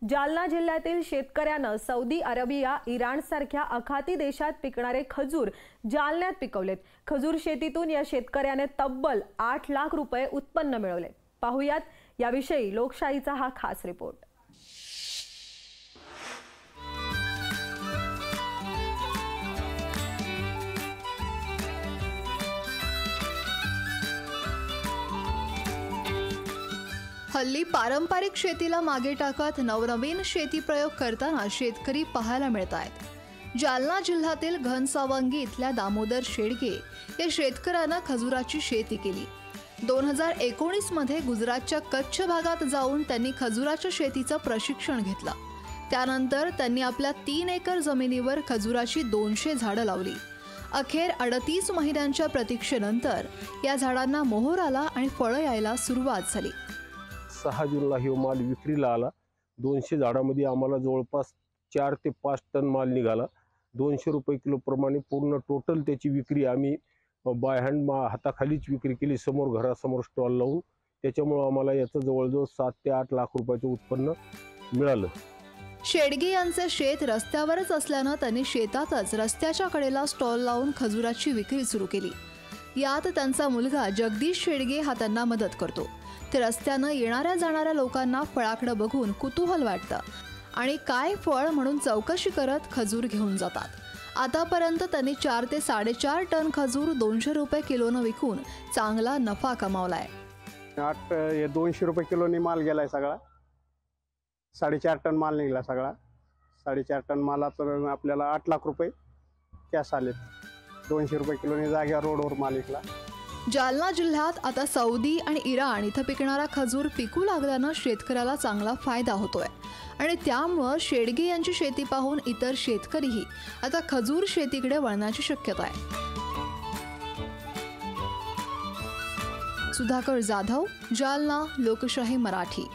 जालना जिल्ह्यातील शेतकऱ्यांना Saudi Arabia, Iran सारख्या आखाती देशात पिकणारे खजूर जालन्यात पिकवलेत। खजूर शेतीतून या शेतकऱ्याने तब्बल 8 लाख रुपये उत्पन्न मिळवले। पाहुयात याविषयी लोकशाहीचा हा खास रिपोर्ट। हल्ली पारंपरिक शेतीला मागे टाकत नवनवीन शेती प्रयोग करताना शेतकरी पाहायला मिळत आहेत। जालना जिल्ह्यातील घनसावंगी इथल्या दामोदर शेडगे या शेतकऱ्यानं खजुराची शेती केली। 2019 मध्ये गुजरातच्या कच्छ भागात जाऊन त्यांनी खजुराच्या शेतीचं प्रशिक्षण घेतलं। त्यानंतर त्यांनी आपल्या 3 एकर जमिनीवर खजुराची 200 झाडं लावली। अखेर 38 महिन्यांच्या प्रतीक्षेनंतर या झाडांना मोहर आला आणि फळं यायला सुरुवात झाली। 6 जूनला ही माल विक्रीला आला। 200 झाडांमध्ये आम्हाला जवळपास 4 ते 5 टन माल निघाला। 200 रुपये किलो प्रमाणे पूर्ण टोटल त्याची विक्री आम्ही बाय हँड हाताखालीच विक्री केली, समोर घरासमोर स्टॉल लावून। त्याच्यामुळे आम्हाला याचं जवळजवळ 7 ते 8 लाख रुपयाचं उत्पन्न मिळालं। शेडगे यांचे शेत रस्त्यावरच असल्यानं त्यांनी शेतातच रस्त्याच्या कडेला स्टॉल लावून खजुराची विक्री सुरू केली। यात त्यांचा मुलगा जगदीश शेडगे हा त्यांना मदत करतो। ते रस्त्यानं येणाऱ्या जाणाऱ्या लोकांना फळाकडे बघून कुतूहल वाटतं आणि काय फळ म्हणून चौकशी करत खजूर घेऊन जातात। आतापर्यंत त्यांनी 4 ते 4.5 टन खजूर 200 रुपये किलोनं विकून चांगला नफा कमावलाय। 200 रुपये किलोनी माल गेलाय सगळा। 4.5 टन माल निघाला सगळा। 4.5 टन मालात आपल्याला 8 लाख रुपये कॅश आलेत। 200 रुपये किलोनी जाग्यावर रोडवर माल विकला। जालना जिल्ह्यात आता सौदी आणि इराण इथं पिकणारा खजूर पिकू लागल्यानं शेतकऱ्याला चांगला फायदा होतोय आणि त्यामुळे शेडगे यांची शेती पाहून इतर शेतकरीही आता खजूर शेतीकडे वळण्याची शक्यता आहे। सुधाकर जाधव, जालना, लोकशाही मराठी।